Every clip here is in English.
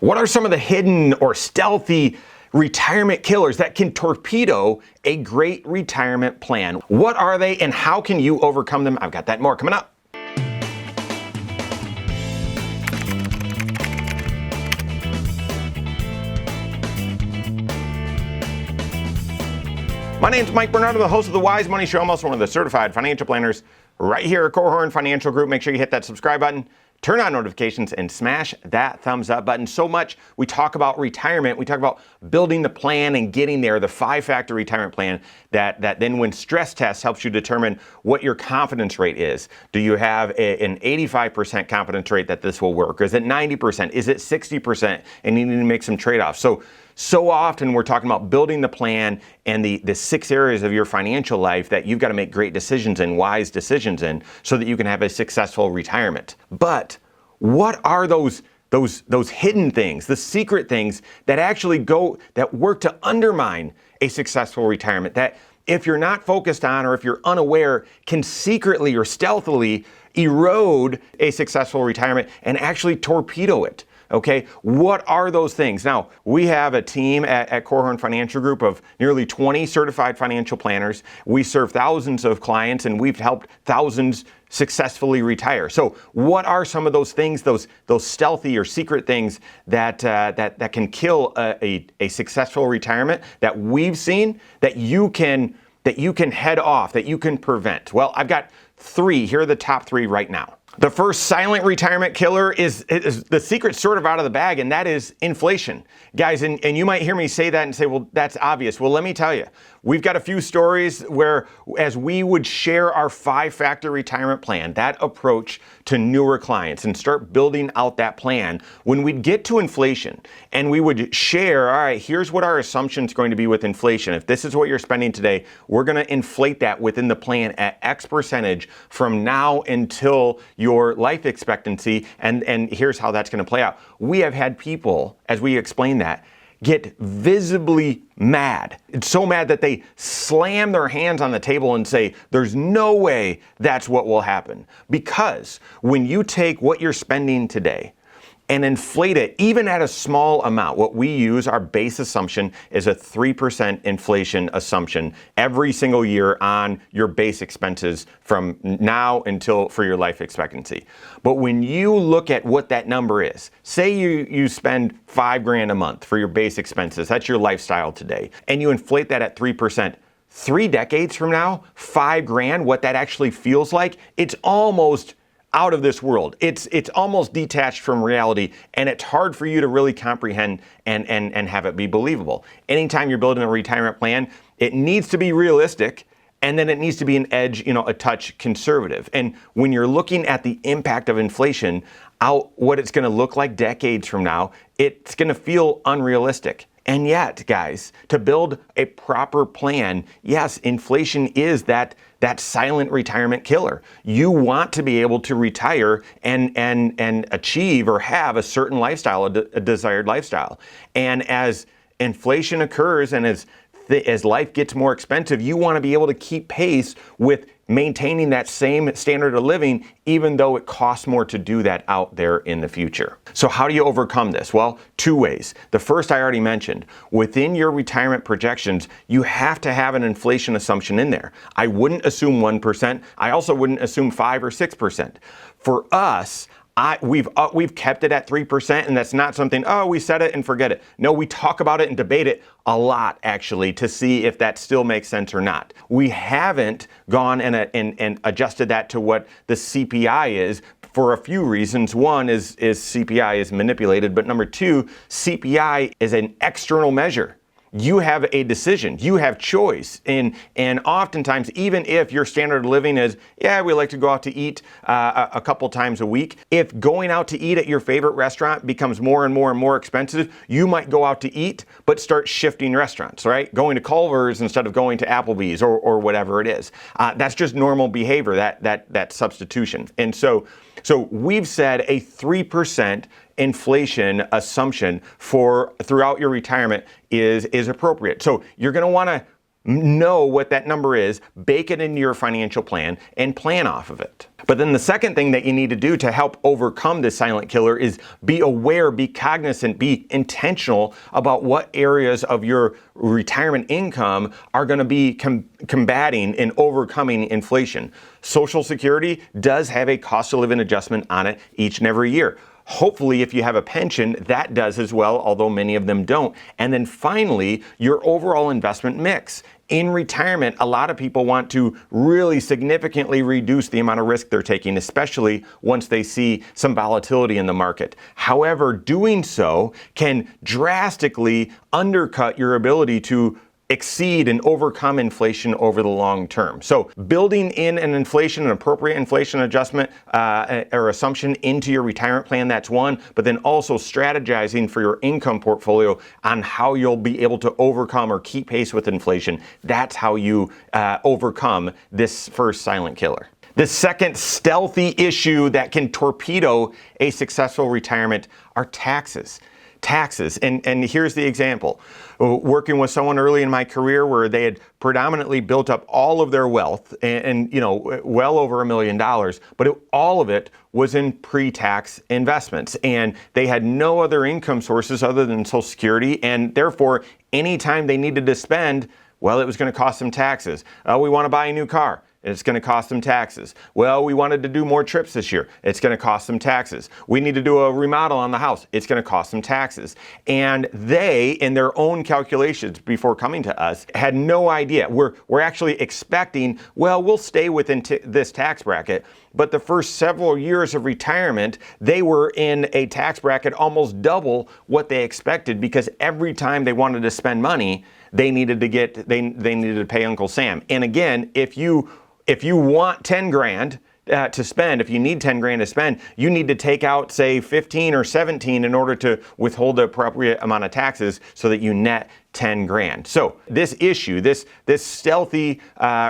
What are some of the hidden or stealthy retirement killers that can torpedo a great retirement plan? What are they and how can you overcome them? I've got that and more coming up. My name's Mike Bernardo, the host of the Wise Money Show. I'm also one of the certified financial planners right here at Korhorn Financial Group. Make sure you hit that subscribe button, turn on notifications, and smash that thumbs up button. So much we talk about retirement. We talk about building the plan and getting there, the 5-factor retirement plan that then when stress tests helps you determine what your confidence rate is. Do you have an 85% confidence rate that this will work? Is it 90%? Is it 60%? And you need to make some trade-offs. So often we're talking about building the plan and the 6 areas of your financial life that you've got to make great decisions in, wise decisions in, so that you can have a successful retirement. But what are those hidden things, the secret things that actually that work to undermine a successful retirement, that if you're not focused on or if you're unaware, can secretly or stealthily erode a successful retirement and actually torpedo it? Okay, what are those things? Now, we have a team at Korhorn Financial Group of nearly 20 certified financial planners. We serve thousands of clients and we've helped thousands successfully retire. So what are some of those things, those stealthy or secret things that can kill a successful retirement that we've seen that you can head off, that you can prevent? Well, I've got 3. Here are the top 3 right now. The first silent retirement killer is the secret sort of out of the bag, and that is inflation. Guys, and you might hear me say that and say, well, that's obvious. Well, let me tell you, we've got a few stories where as we would share our 5-factor retirement plan, that approach to newer clients and start building out that plan, when we'd get to inflation and we would share, all right, here's what our assumption is going to be with inflation. If this is what you're spending today, we're going to inflate that within the plan at X percentage from now until your life expectancy, and here's how that's going to play out. We have had people, as we explain that, get visibly mad. It's so mad that they slam their hands on the table and say, there's no way that's what will happen. Because when you take what you're spending today and inflate it, even at a small amount, what we use, our base assumption is a 3% inflation assumption every single year on your base expenses from now until for your life expectancy. But when you look at what that number is, say you spend $5,000 a month for your base expenses, that's your lifestyle today, and you inflate that at 3%, 3 decades from now, $5,000, what that actually feels like, it's almost out of this world. It's almost detached from reality, and it's hard for you to really comprehend and have it be believable. Anytime you're building a retirement plan, it needs to be realistic, and then it needs to be an edge, a touch conservative. And when you're looking at the impact of inflation out, what it's going to look like decades from now, it's going to feel unrealistic. And yet, guys, to build a proper plan, yes, inflation is that silent retirement killer. You want to be able to retire and achieve or have a certain lifestyle, a desired lifestyle. And as inflation occurs and as life gets more expensive, you want to be able to keep pace with maintaining that same standard of living, even though it costs more to do that out there in the future. So how do you overcome this? Well, 2 ways. The first I already mentioned. Within your retirement projections, you have to have an inflation assumption in there. I wouldn't assume 1%. I also wouldn't assume 5 or 6%. For us, we've kept it at 3%, and that's not something, we said it and forget it. No, we talk about it and debate it a lot, actually, to see if that still makes sense or not. We haven't gone and adjusted that to what the CPI is for a few reasons. One is CPI is manipulated, but number 2, CPI is an external measure. You have a decision, you have choice. And oftentimes, even if your standard of living is, we like to go out to eat a couple times a week, if going out to eat at your favorite restaurant becomes more and more and more expensive, you might go out to eat, but start shifting restaurants, right? Going to Culver's instead of going to Applebee's or whatever it is. That's just normal behavior, that substitution. And so we've said a 3% inflation assumption for throughout your retirement is appropriate. So you're going to want to know what that number is, bake it into your financial plan, and plan off of it. But then the second thing that you need to do to help overcome this silent killer is be aware, be cognizant, be intentional about what areas of your retirement income are going to be combating and overcoming inflation. Social Security does have a cost of living adjustment on it each and every year. Hopefully, if you have a pension, that does as well, although many of them don't. And then finally, your overall investment mix. In retirement, a lot of people want to really significantly reduce the amount of risk they're taking, especially once they see some volatility in the market. However, doing so can drastically undercut your ability to exceed and overcome inflation over the long term. So building in an appropriate inflation adjustment or assumption into your retirement plan, that's one, but then also strategizing for your income portfolio on how you'll be able to overcome or keep pace with inflation. That's how you overcome this first silent killer. The second stealthy issue that can torpedo a successful retirement are taxes. And here's the example. Working with someone early in my career where they had predominantly built up all of their wealth and well over $1 million, but all of it was in pre-tax investments. And they had no other income sources other than Social Security. And therefore, anytime they needed to spend, well, it was going to cost them taxes. We want to buy a new car. It's going to cost them taxes. Well, we wanted to do more trips this year. It's going to cost them taxes. We need to do a remodel on the house. It's going to cost them taxes. And they, in their own calculations before coming to us, had no idea. We're actually expecting, well, we'll stay within this tax bracket. But the first several years of retirement, they were in a tax bracket almost double what they expected, because every time they wanted to spend money, they needed to pay Uncle Sam. And again, if you want 10 grand to spend, if you need 10 grand to spend, you need to take out, say, 15 or 17 in order to withhold the appropriate amount of taxes so that you net 10 grand. So this issue, this stealthy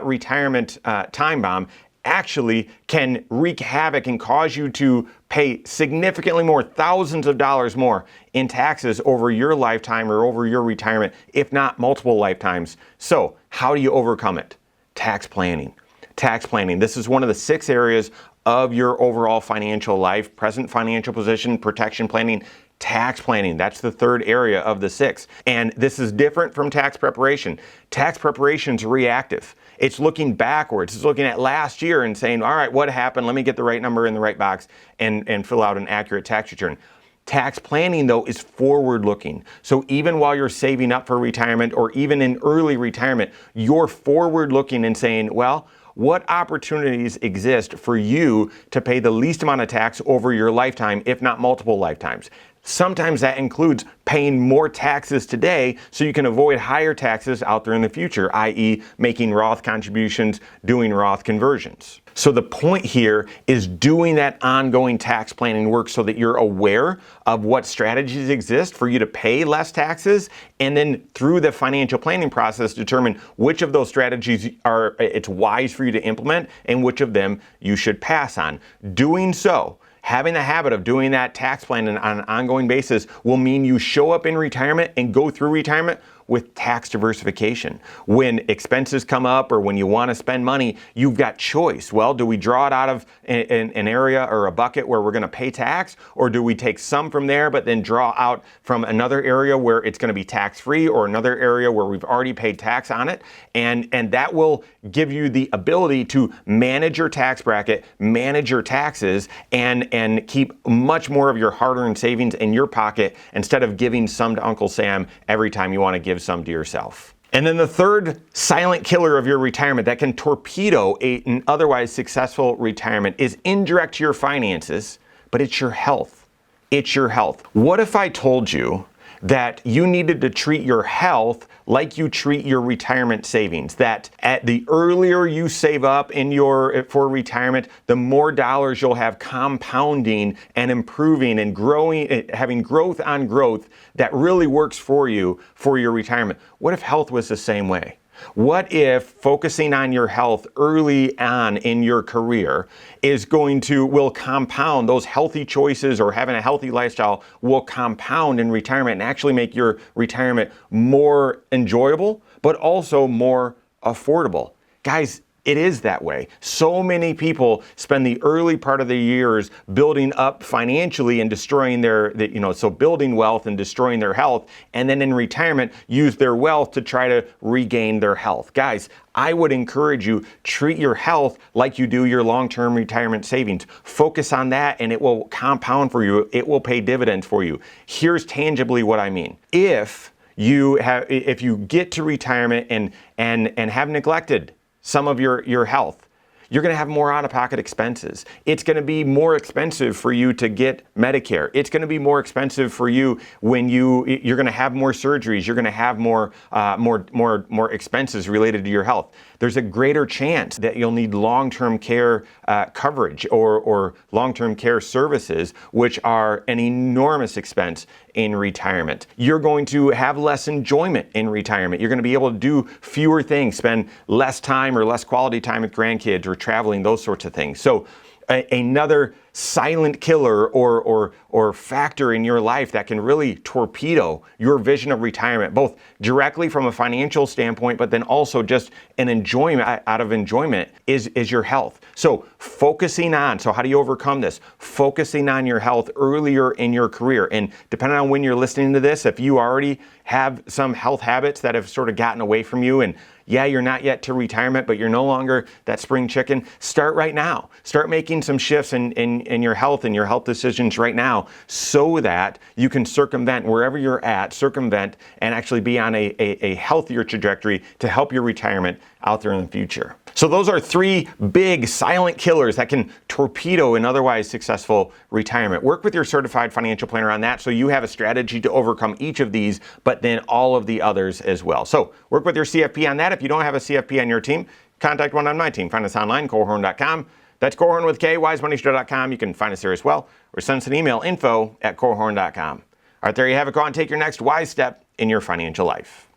retirement time bomb actually can wreak havoc and cause you to pay significantly more, thousands of dollars more in taxes over your lifetime or over your retirement, if not multiple lifetimes. So how do you overcome it? Tax planning. Tax planning. This is one of the 6 areas of your overall financial life: present financial position, protection planning, tax planning. That's the third area of the 6. And this is different from tax preparation. Tax preparation is reactive. It's looking backwards. It's looking at last year and saying, all right, what happened? Let me get the right number in the right box and fill out an accurate tax return. Tax planning, though, is forward-looking. So even while you're saving up for retirement or even in early retirement, you're forward-looking and saying, well, what opportunities exist for you to pay the least amount of tax over your lifetime, if not multiple lifetimes? Sometimes that includes paying more taxes today so you can avoid higher taxes out there in the future, i.e. making Roth contributions, doing Roth conversions. So the point here is doing that ongoing tax planning work so that you're aware of what strategies exist for you to pay less taxes, and then through the financial planning process determine which of those strategies it's wise for you to implement and which of them you should pass on. Doing so, having the habit of doing that tax planning on an ongoing basis, will mean you show up in retirement and go through retirement with tax diversification. When expenses come up or when you want to spend money, you've got choice. Well, do we draw it out of an area or a bucket where we're going to pay tax, or do we take some from there but then draw out from another area where it's going to be tax-free, or another area where we've already paid tax on it? And that will give you the ability to manage your tax bracket, manage your taxes, and keep much more of your hard-earned savings in your pocket instead of giving some to Uncle Sam every time you want to give some to yourself. And then the third silent killer of your retirement that can torpedo an otherwise successful retirement is indirect to your finances, but it's your health. It's your health. What if I told you that you needed to treat your health like you treat your retirement savings? That at the earlier you save up for retirement, the more dollars you'll have compounding and improving and growing, having growth on growth that really works for you for your retirement. What if health was the same way? What if focusing on your health early on in your career will compound those healthy choices, or having a healthy lifestyle will compound in retirement and actually make your retirement more enjoyable, but also more affordable? Guys, it is that way. So many people spend the early part of their years building up financially and destroying so building wealth and destroying their health, and then in retirement use their wealth to try to regain their health. Guys, I would encourage you, treat your health like you do your long-term retirement savings. Focus on that and it will compound for you. It will pay dividends for you. Here's tangibly what I mean. If you get to retirement and have neglected some of your health, you're going to have more out-of-pocket expenses. It's going to be more expensive for you to get Medicare. It's going to be more expensive for you when you're going to have more surgeries. You're going to have more expenses related to your health. There's a greater chance that you'll need long-term care coverage or long-term care services, which are an enormous expense in retirement. You're going to have less enjoyment in retirement. You're going to be able to do fewer things, spend less time or less quality time with grandkids or traveling, those sorts of things. So another silent killer or factor in your life that can really torpedo your vision of retirement, both directly from a financial standpoint, but then also just an enjoyment out of enjoyment, is your health. So how do you overcome this? Focusing on your health earlier in your career. And depending on when you're listening to this, if you already have some health habits that have sort of gotten away from you, and yeah, you're not yet to retirement, but you're no longer that spring chicken, start right now. Start making some shifts in your health and your health decisions right now, so that you can circumvent wherever you're at, and actually be on a healthier trajectory to help your retirement out there in the future. So those are 3 big silent killers that can torpedo an otherwise successful retirement. Work with your certified financial planner on that so you have a strategy to overcome each of these, but then all of the others as well. So work with your CFP on that. If you don't have a CFP on your team, contact one on my team. Find us online, Korhorn.com. That's Korhorn with K, wisemoneyshow.com. You can find us there as well, or send us an email, info@Korhorn.com. All right, there you have it. Go on and take your next wise step in your financial life.